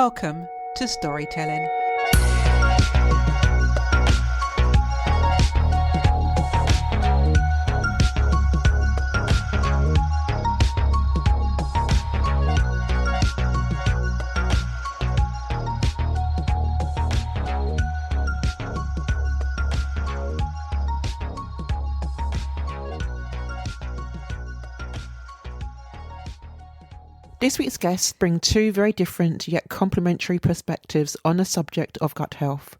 Welcome to Storytelling. This week's guests bring two very different yet complementary perspectives on the subject of gut health.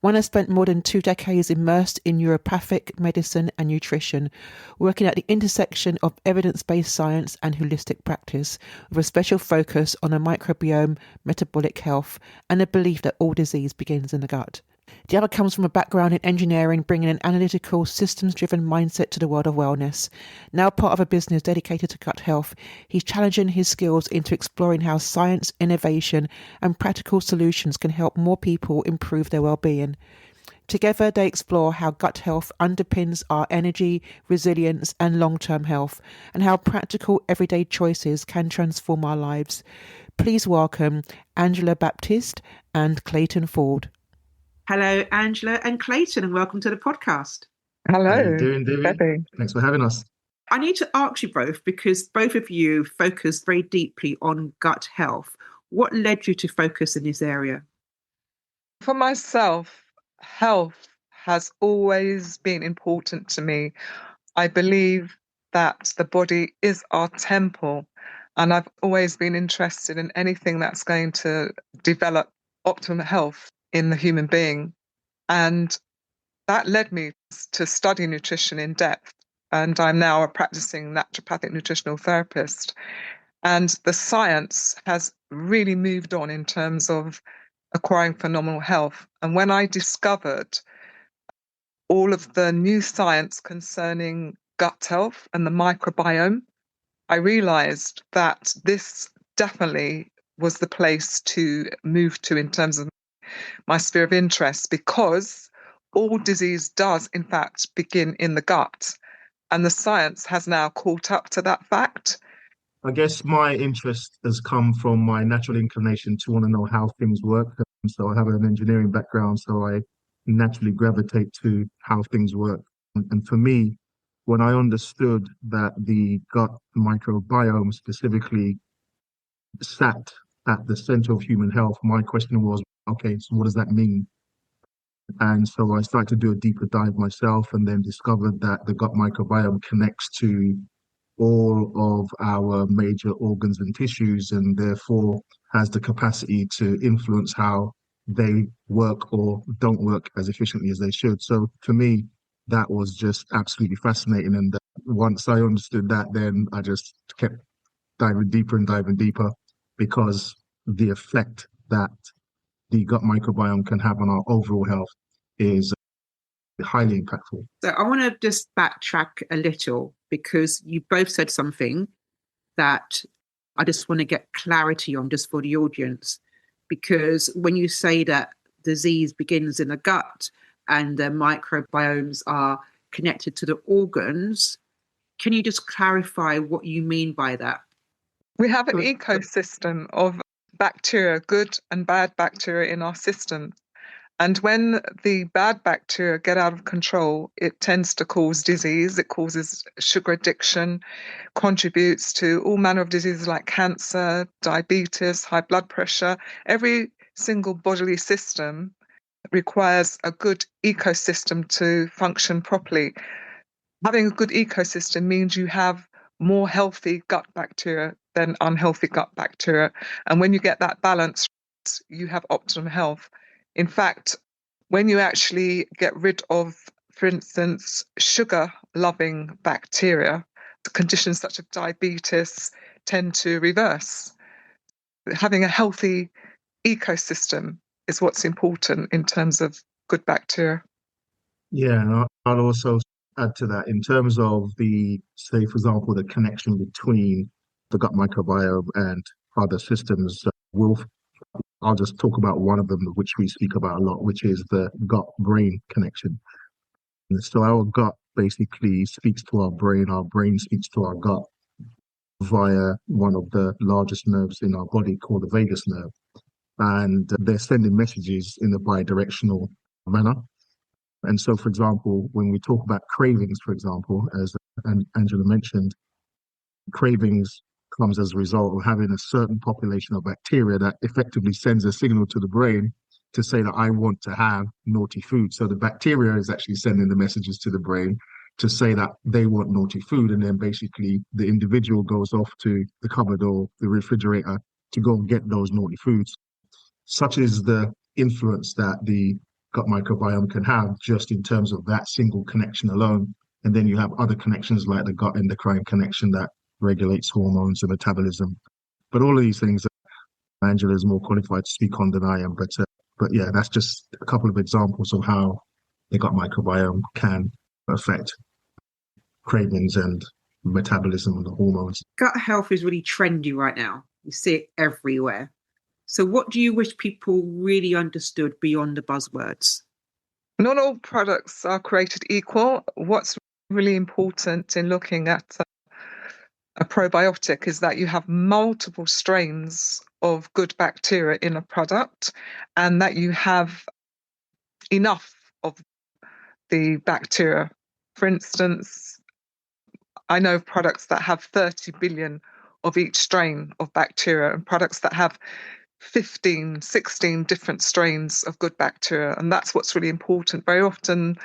One has spent more than 2 decades immersed in naturopathic medicine and nutrition, working at the intersection of evidence-based science and holistic practice, with a special focus on the microbiome, metabolic health, and the belief that all disease begins in the gut. The other comes from a background in engineering, bringing an analytical, systems-driven mindset to the world of wellness. Now part of a business dedicated to gut health, he's challenging his skills into exploring how science, innovation, and practical solutions can help more people improve their well-being. Together, they explore how gut health underpins our energy, resilience, and long-term health, and how practical everyday choices can transform our lives. Please welcome Angela Baptiste and Clayton Ford. Hello, Angela and Clayton, and welcome to the podcast. Hello. How you doing, Debbie? Debbie. Thanks for having us. I need to ask you both, because both of you focus very deeply on gut health. What led you to focus in this area? For myself, health has always been important to me. I believe that the body is our temple, and I've always been interested in anything that's going to develop optimal health in the human being. And that led me to study nutrition in depth. And I'm now a practicing naturopathic nutritional therapist. And the science has really moved on in terms of acquiring phenomenal health. And when I discovered all of the new science concerning gut health and the microbiome, I realized that this definitely was the place to move to in terms of my sphere of interest, because all disease does, in fact, begin in the gut. And the science has now caught up to that fact. I guess my interest has come from my natural inclination to want to know how things work. So I have an engineering background, so I naturally gravitate to how things work. And for me, when I understood that the gut microbiome specifically sat at the center of human health, my question was, okay, so what does that mean? And so I started to do a deeper dive myself, and then discovered that the gut microbiome connects to all of our major organs and tissues, and therefore has the capacity to influence how they work or don't work as efficiently as they should. So for me, that was just absolutely fascinating. And once I understood that, then I just kept diving deeper and diving deeper, because the effect that the gut microbiome can have on our overall health is highly impactful. So I want to just backtrack a little, because you both said something that I just want to get clarity on, just for the audience. Because when you say that disease begins in the gut and the microbiomes are connected to the organs, can you just clarify what you mean by that? We have an ecosystem of bacteria, good and bad bacteria in our system. And when the bad bacteria get out of control, it tends to cause disease. It causes sugar addiction, contributes to all manner of diseases like cancer, diabetes, high blood pressure. Every single bodily system requires a good ecosystem to function properly. Having a good ecosystem means you have more healthy gut bacteria than unhealthy gut bacteria. And when you get that balance, you have optimum health. In fact, when you actually get rid of, for instance, sugar-loving bacteria, conditions such as diabetes tend to reverse. Having a healthy ecosystem is what's important in terms of good bacteria. Yeah, and I'll also add to that in terms of the, say, for example, the connection between the gut microbiome and other systems. I'll just talk about one of them, which we speak about a lot, which is the gut-brain connection. And so our gut basically speaks to our brain speaks to our gut via one of the largest nerves in our body called the vagus nerve. and they're sending messages in a bi-directional manner. And so, for example, when we talk about cravings, for example, as Angela mentioned, cravings comes as a result of having a certain population of bacteria that effectively sends a signal to the brain to say that I want to have naughty food. So the bacteria is actually sending the messages to the brain to say that they want naughty food. And then basically the individual goes off to the cupboard or the refrigerator to go and get those naughty foods. Such is the influence that the gut microbiome can have just in terms of that single connection alone. And then you have other connections like the gut endocrine connection that regulates hormones and metabolism. But all of these things, Angela is more qualified to speak on than I am. But yeah, that's just a couple of examples of how the gut microbiome can affect cravings and metabolism and the hormones. Gut health is really trendy right now. You see it everywhere. So what do you wish people really understood beyond the buzzwords? Not all products are created equal. What's really important in looking at a probiotic is that you have multiple strains of good bacteria in a product and that you have enough of the bacteria. For instance, I know of products that have 30 billion of each strain of bacteria and products that have 15, 16 different strains of good bacteria. And that's what's really important. Very often,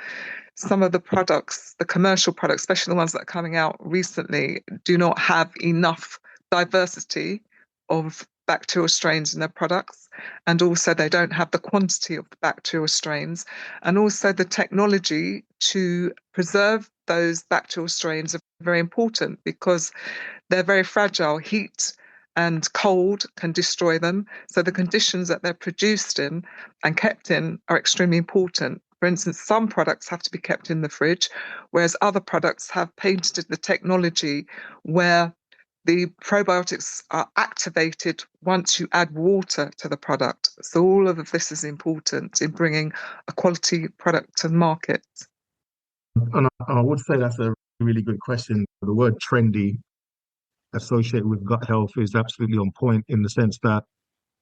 some of the products, the commercial products, especially the ones that are coming out recently, do not have enough diversity of bacterial strains in their products. And also, they don't have the quantity of the bacterial strains. And also, the technology to preserve those bacterial strains are very important because they're very fragile. Heat and cold can destroy them. So the conditions that they're produced in and kept in are extremely important. For instance, some products have to be kept in the fridge, whereas other products have patented the technology where the probiotics are activated once you add water to the product. So all of this is important in bringing a quality product to market. And I would say that's a really good question. The word trendy associated with gut health is absolutely on point in the sense that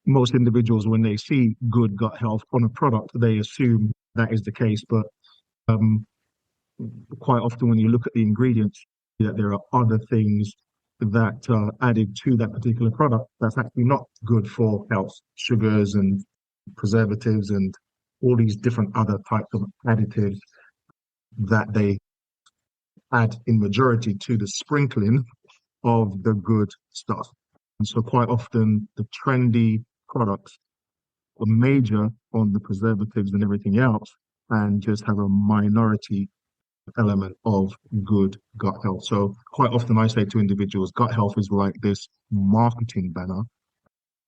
most individuals, when they see good gut health on a product, they assume that is the case. But um, quite often, when you look at the ingredients, that there are other things that are added to that particular product that's actually not good for health, sugars and preservatives and all these different other types of additives that they add in majority to the sprinkling of the good stuff. And so quite often the trendy products are major on the preservatives and everything else and just have a minority element of good gut health. So quite often I say to individuals, gut health is like this marketing banner,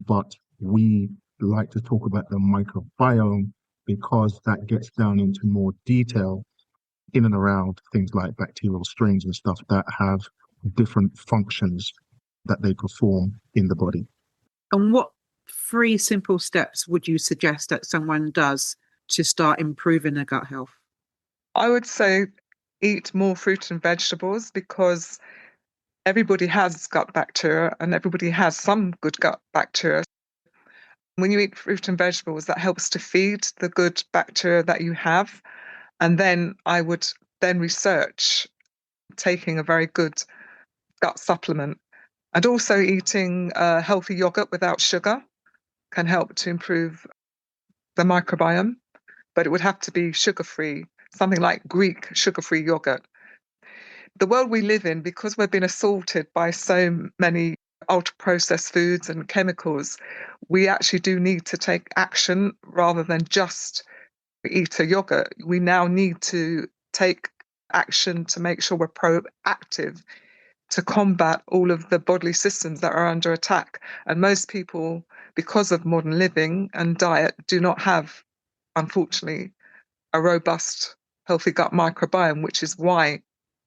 but we like to talk about the microbiome because that gets down into more detail in and around things like bacterial strains and stuff that have different functions that they perform in the body. And what 3 simple steps would you suggest that someone does to start improving their gut health? I would say eat more fruit and vegetables because everybody has gut bacteria and everybody has some good gut bacteria. When you eat fruit and vegetables, that helps to feed the good bacteria that you have. And then I would then research taking a very good gut supplement. And also eating healthy yogurt without sugar can help to improve the microbiome, but it would have to be sugar-free, something like Greek sugar-free yogurt. The world we live in, because we've been assaulted by so many ultra-processed foods and chemicals, we actually do need to take action rather than just eat a yogurt. We now need to take action to make sure we're proactive to combat all of the bodily systems that are under attack. And most people, because of modern living and diet, do not have, unfortunately, a robust, healthy gut microbiome, which is why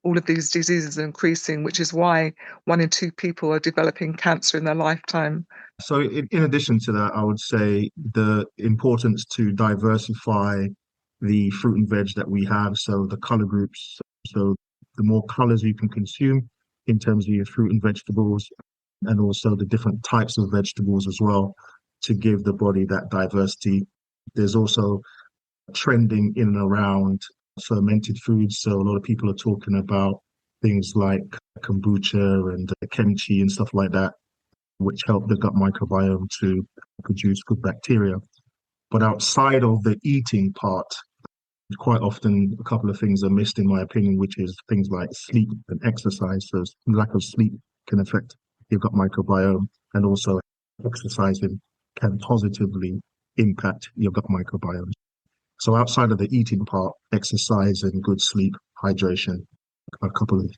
all of these diseases are increasing, which is why 1 in 2 people are developing cancer in their lifetime. So in addition to that, I would say the importance to diversify the fruit and veg that we have. So the color groups, so the more colors you can consume in terms of your fruit and vegetables, and also the different types of vegetables as well. to give the body that diversity. There's also trending in and around fermented foods. So a lot of people are talking about things like kombucha and kimchi and stuff like that, which help the gut microbiome to produce good bacteria. But outside of the eating part, quite often a couple of things are missed, in my opinion, which is things like sleep and exercise. So lack of sleep can affect your gut microbiome, and also exercising can positively impact your gut microbiome. So outside of the eating part, exercise and good sleep, hydration, a couple of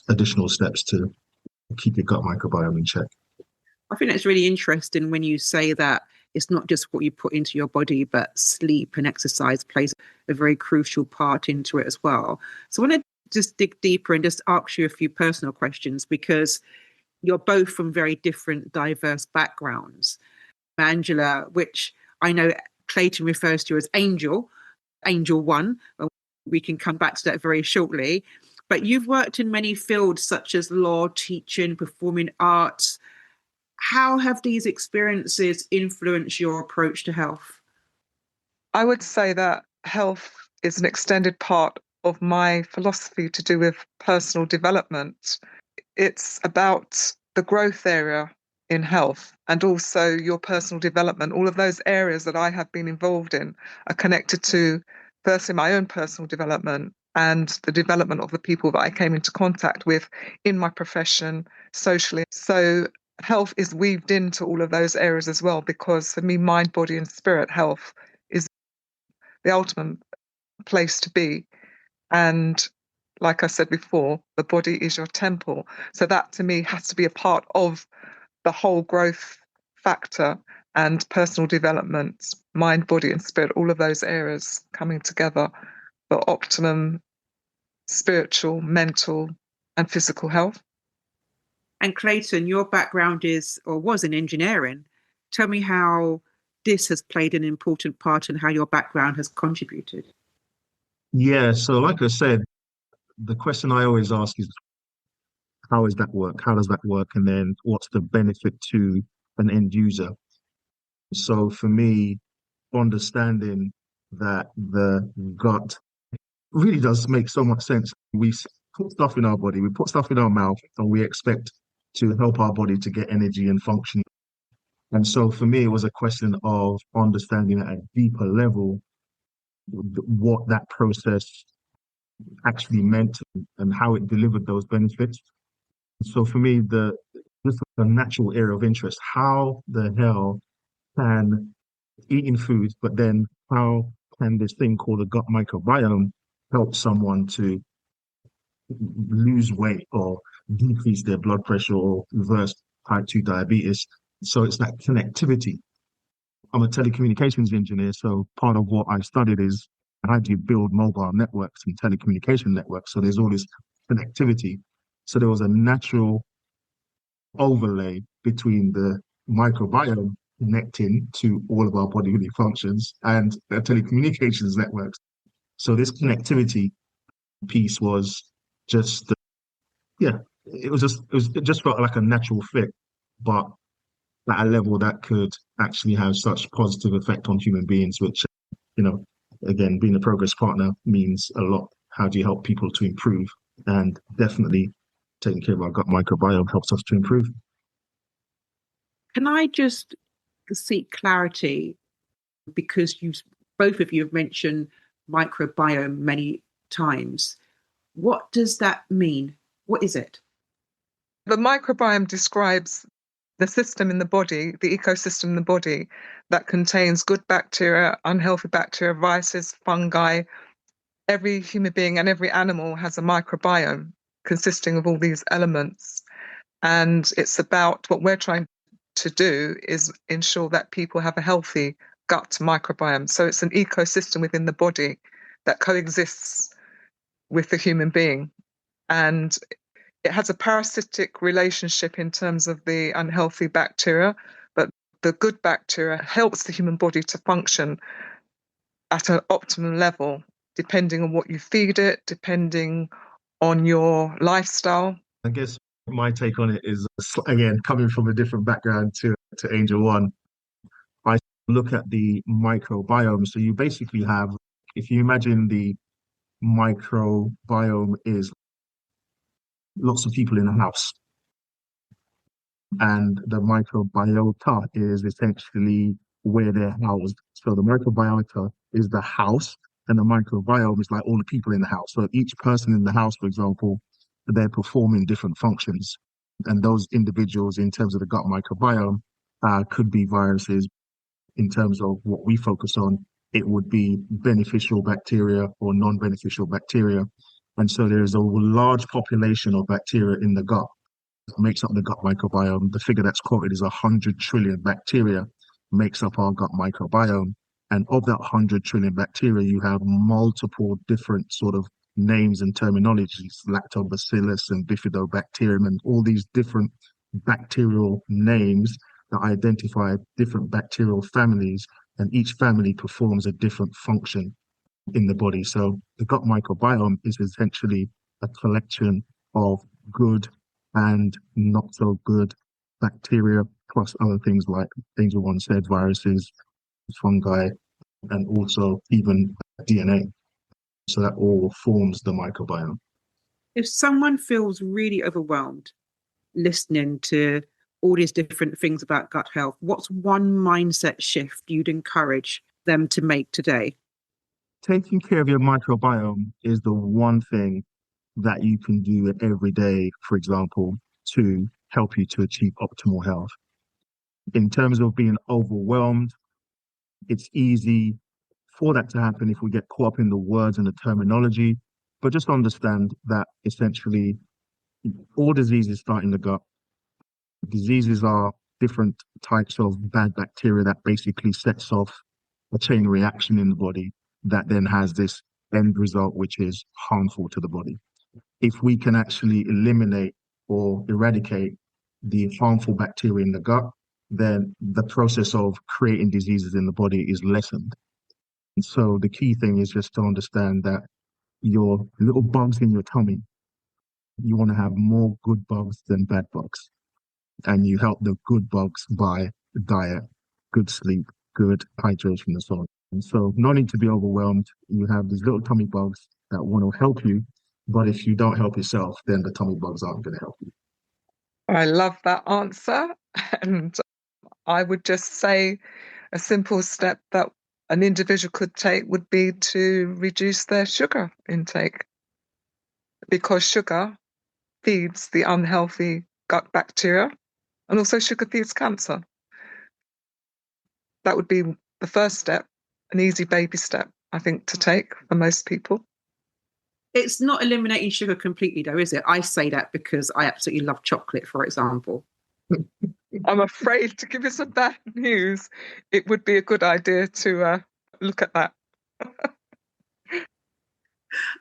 additional steps to keep your gut microbiome in check. I think that's really interesting when you say that it's not just what you put into your body, but sleep and exercise plays a very crucial part into it as well. So I want to just dig deeper and just ask you a few personal questions, because you're both from very different, diverse backgrounds. Angela, which I know Clayton refers to as Angel One. We can come back to that very shortly. But you've worked in many fields such as law, teaching, performing arts. How have these experiences influenced your approach to health? I would say that health is an extended part of my philosophy to do with personal development. It's about the growth area in health and also your personal development. All of those areas that I have been involved in are connected to, firstly, my own personal development and the development of the people that I came into contact with in my profession, socially. So health is weaved into all of those areas as well, because for me, mind, body, and spirit health is the ultimate place to be. And like I said before, the body is your temple. So that to me has to be a part of the whole growth factor and personal development, mind, body, and spirit, all of those areas coming together for optimum spiritual, mental, and physical health. And Clayton, your background is or was in engineering. Tell me how this has played an important part in how your background has contributed. Yeah, so like I said, the question I always ask is, how does that work? How does that work? And then what's the benefit to an end user? So for me, understanding that the gut really does make so much sense. We put stuff in our body, we put stuff in our mouth, and we expect to help our body to get energy and function. And so for me, it was a question of understanding at a deeper level what that process actually meant and how it delivered those benefits. So for me, this is a natural area of interest. How the hell can eating foods, but then how can this thing called the gut microbiome help someone to lose weight or decrease their blood pressure or reverse type 2 diabetes? So it's that connectivity. I'm a telecommunications engineer, so part of what I studied is how do you build mobile networks and telecommunication networks? So there's all this connectivity. So there was a natural overlay between the microbiome connecting to all of our bodily functions and the telecommunications networks. So this connectivity piece was just, yeah, it just felt like a natural fit, but at a level that could actually have such positive effect on human beings, which, you know, again, being a progress partner means a lot. How do you help people to improve? And definitely taking care of our gut microbiome helps us to improve. Can I just seek clarity, because you both of you have mentioned microbiome many times. What does that mean? What is it? The microbiome describes the system in the body, the ecosystem in the body that contains good bacteria, unhealthy bacteria, viruses, fungi. Every human being and every animal has a microbiome consisting of all these elements. And it's about what we're trying to do is ensure that people have a healthy gut microbiome. So it's an ecosystem within the body that coexists with the human being. And it has a parasitic relationship in terms of the unhealthy bacteria, but the good bacteria helps the human body to function at an optimum level, depending on what you feed it, depending on your lifestyle. I guess my take on it is, again, coming from a different background to Angel One. look at the microbiome. So you basically have, if you imagine the microbiome is lots of people in a house, and the microbiota is essentially where they're housed. So the microbiota is the house, and the microbiome is like all the people in the house. So each person in the house, for example, they're performing different functions. And those individuals, in terms of the gut microbiome, could be viruses. In terms of what we focus on, it would be beneficial bacteria or non-beneficial bacteria. And so there is a large population of bacteria in the gut makes up the gut microbiome. The figure that's quoted is 100 trillion bacteria makes up our gut microbiome. And of that 100 trillion bacteria, you have multiple different sort of names and terminologies, lactobacillus and bifidobacterium, and all these different bacterial names that identify different bacterial families, and each family performs a different function in the body. So the gut microbiome is essentially a collection of good and not so good bacteria, plus other things like things we once said, viruses, fungi, and also even DNA. So that all forms the microbiome. If someone feels really overwhelmed listening to all these different things about gut health, what's one mindset shift you'd encourage them to make today? Taking care of your microbiome is the one thing that you can do every day, for example, to help you to achieve optimal health. In terms of being overwhelmed, it's easy for that to happen if we get caught up in the words and the terminology. But just understand that essentially all diseases start in the gut. Diseases are different types of bad bacteria that basically sets off a chain reaction in the body that then has this end result, which is harmful to the body. If we can actually eliminate or eradicate the harmful bacteria in the gut, then the process of creating diseases in the body is lessened. And so the key thing is just to understand that your little bugs in your tummy, you want to have more good bugs than bad bugs. And you help the good bugs by diet, good sleep, good hydration, and so on. And so no need to be overwhelmed. You have these little tummy bugs that want to help you, but if you don't help yourself, then the tummy bugs aren't going to help you. I love that answer. And I would just say a simple step that an individual could take would be to reduce their sugar intake, because sugar feeds the unhealthy gut bacteria, and also sugar feeds cancer. That would be the first step, an easy baby step, I think, to take for most people. It's not eliminating sugar completely, though, is it? I say that because I absolutely love chocolate, for example. I'm afraid to give you some bad news. It would be a good idea to look at that.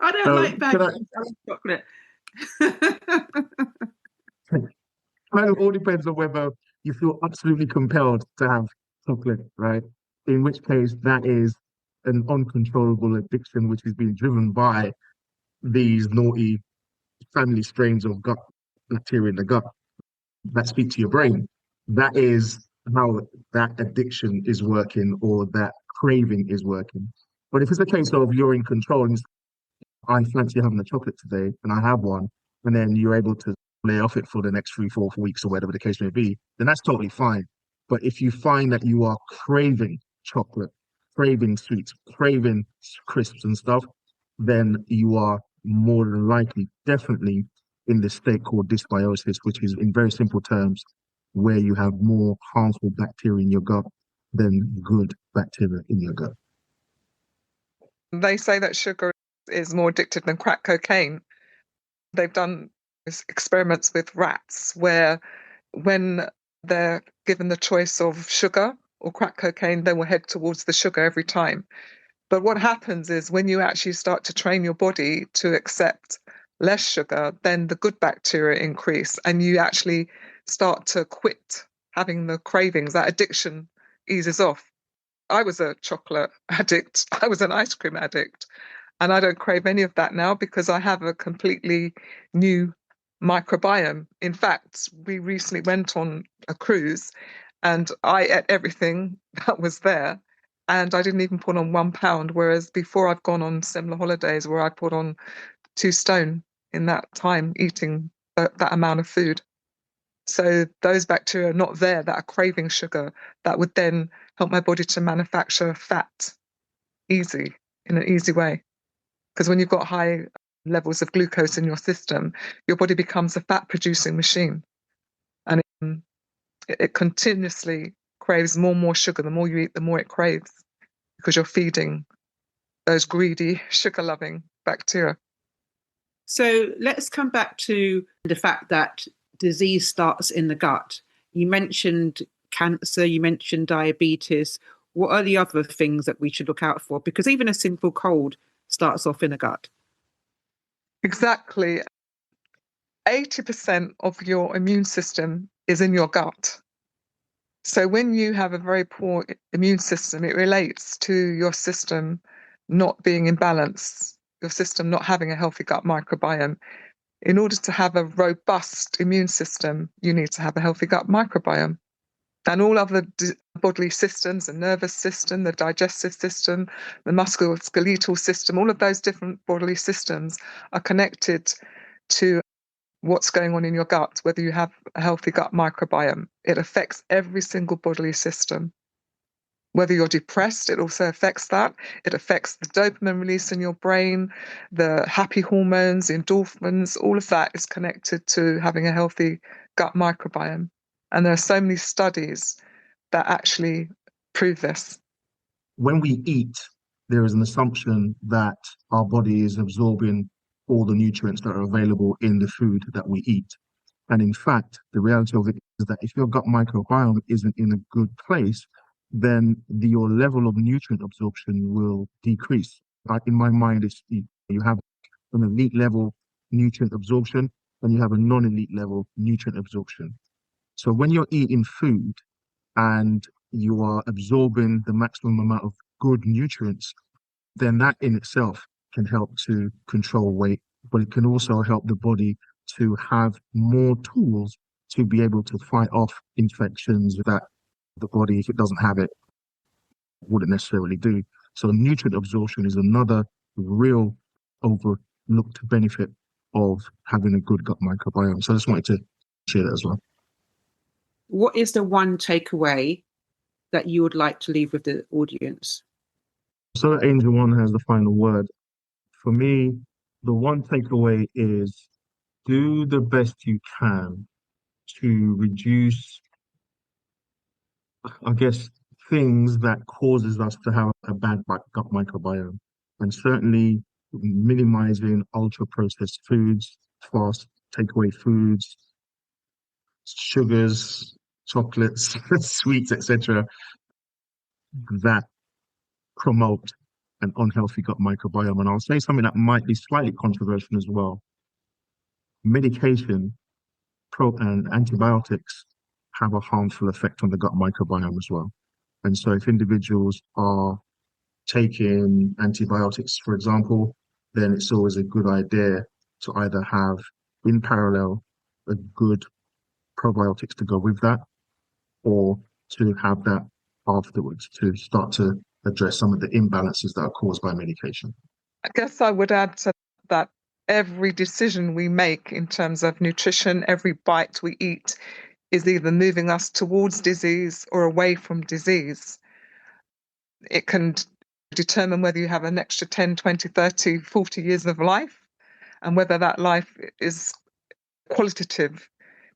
I don't like bad news. I love chocolate. Well, it all depends on whether you feel absolutely compelled to have chocolate, right? In which case, that is an uncontrollable addiction, which is being driven by these naughty family strains of gut bacteria in the gut that speak to your brain. That is how that addiction is working, or that craving is working. But if it's a case of you're in control and I fancy having a chocolate today and I have one, and then you're able to lay off it for the next 3, 4 weeks or whatever the case may be, then that's totally fine. But if you find that you are craving chocolate, craving sweets, craving crisps and stuff, then you are more than likely, definitely in this state called dysbiosis, which is in very simple terms, where you have more harmful bacteria in your gut than good bacteria in your gut. They say that sugar is more addictive than crack cocaine. They've done experiments with rats where when they're given the choice of sugar or crack cocaine, they will head towards the sugar every time. But what happens is when you actually start to train your body to accept less sugar, then the good bacteria increase and you actually start to quit having the cravings. That addiction eases off. I was a chocolate addict. I was an ice cream addict. And I don't crave any of that now because I have a completely new microbiome. In fact, we recently went on a cruise And I ate everything that was there. And I didn't even put on 1 pound. Whereas before, I've gone on similar holidays where I put on 2 stone in that time eating that amount of food. So those bacteria are not there that are craving sugar that would then help my body to manufacture fat in an easy way. Because when you've got high levels of glucose in your system, your body becomes a fat producing machine. And it continuously craves more and more sugar. The more you eat, the more it craves because you're feeding those greedy, sugar loving bacteria. So let's come back to the fact that disease starts in the gut. You mentioned cancer, you mentioned diabetes. What are the other things that we should look out for? Because even a simple cold starts off in the gut. Exactly. 80% of your immune system is in your gut. So when you have a very poor immune system, it relates to your system not being in balance, your system not having a healthy gut microbiome. In order to have a robust immune system, you need to have a healthy gut microbiome. And all other bodily systems, the nervous system, the digestive system, the musculoskeletal system, all of those different bodily systems are connected to what's going on in your gut, whether you have a healthy gut microbiome. It affects every single bodily system. Whether you're depressed, it also affects that. It affects the dopamine release in your brain, the happy hormones, the endorphins, all of that is connected to having a healthy gut microbiome. And there are so many studies that actually prove this. When we eat, there is an assumption that our body is absorbing all the nutrients that are available in the food that we eat. And in fact, the reality of it is that if your gut microbiome isn't in a good place, then your level of nutrient absorption will decrease. In my mind, you have an elite level nutrient absorption and you have a non-elite level nutrient absorption. So when you're eating food and you are absorbing the maximum amount of good nutrients, then that in itself can help to control weight, but it can also help the body to have more tools to be able to fight off infections that the body, if it doesn't have it, wouldn't necessarily do. So nutrient absorption is another real overlooked benefit of having a good gut microbiome. So I just wanted to share that as well. What is the one takeaway that you would like to leave with the audience? So Angel One has the final word. For me, the one takeaway is do the best you can to reduce, I guess, things that causes us to have a bad gut microbiome. And certainly minimizing ultra processed foods, fast takeaway foods, sugars, chocolates, sweets, etc., that promote an unhealthy gut microbiome. And I'll say something that might be slightly controversial as well. Medication and antibiotics have a harmful effect on the gut microbiome as well. And so if individuals are taking antibiotics, for example, then it's always a good idea to either have in parallel a good probiotics to go with that, or to have that afterwards to start to address some of the imbalances that are caused by medication. I guess I would add to that every decision we make in terms of nutrition, every bite we eat is either moving us towards disease or away from disease. It can determine whether you have an extra 10, 20, 30, 40 years of life and whether that life is qualitative,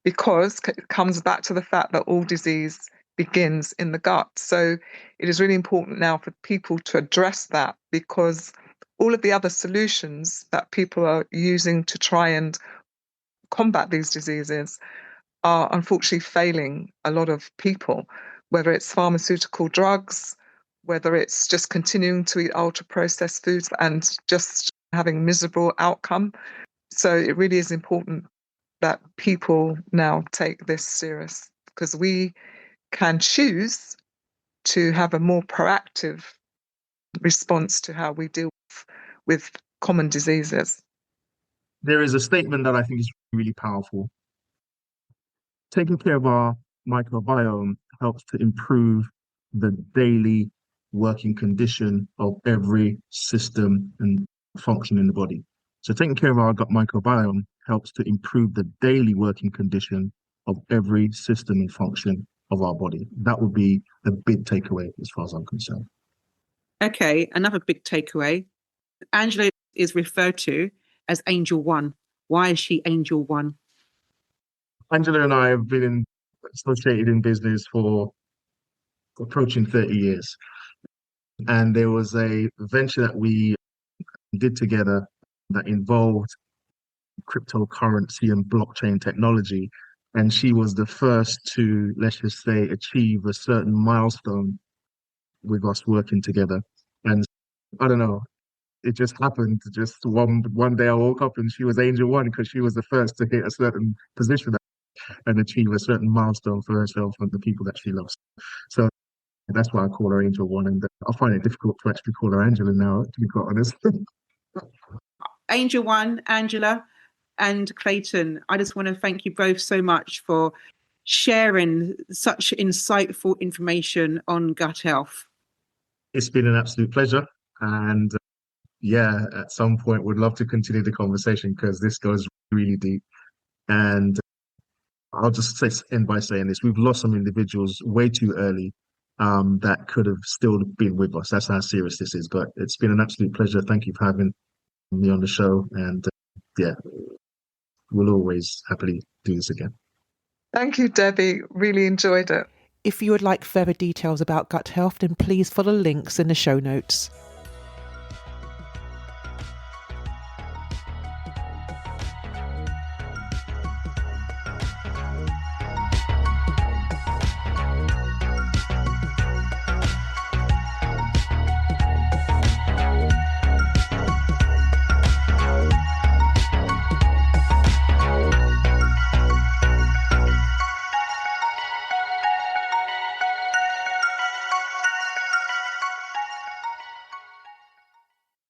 because it comes back to the fact that all disease begins in the gut. So it is really important now for people to address that, because all of the other solutions that people are using to try and combat these diseases are unfortunately failing a lot of people, whether it's pharmaceutical drugs, whether it's just continuing to eat ultra processed foods and just having miserable outcome. So it really is important that people now take this serious, because we can choose to have a more proactive response to how we deal with common diseases. There is a statement that I think is really powerful. Taking care of our microbiome helps to improve the daily working condition of every system and function in the body. So taking care of our gut microbiome helps to improve the daily working condition of every system and function of our body. That would be the big takeaway as far as I'm concerned. Okay, another big takeaway. Angela is referred to as Angel One. Why is she Angel One? Angela and I have been associated in business for approaching 30 years. And there was a venture that we did together that involved cryptocurrency and blockchain technology. And she was the first to, let's just say, achieve a certain milestone with us working together. And I don't know, it just happened. Just one day I woke up and she was Angel One because she was the first to hit a certain position and achieve a certain milestone for herself and the people that she loves. So that's why I call her Angel One. And I find it difficult to actually call her Angela now, to be quite honest. Angel One, Angela, and Clayton, I just want to thank you both so much for sharing such insightful information on gut health. It's been an absolute pleasure. And yeah, at some point, would love to continue the conversation because this goes really deep. And I'll just end by saying this. We've lost some individuals way too early that could have still been with us. That's how serious this is. But it's been an absolute pleasure. Thank you for having me on the show. And yeah, we'll always happily do this again. Thank you, Debbie. Really enjoyed it. If you would like further details about gut health, then please follow links in the show notes.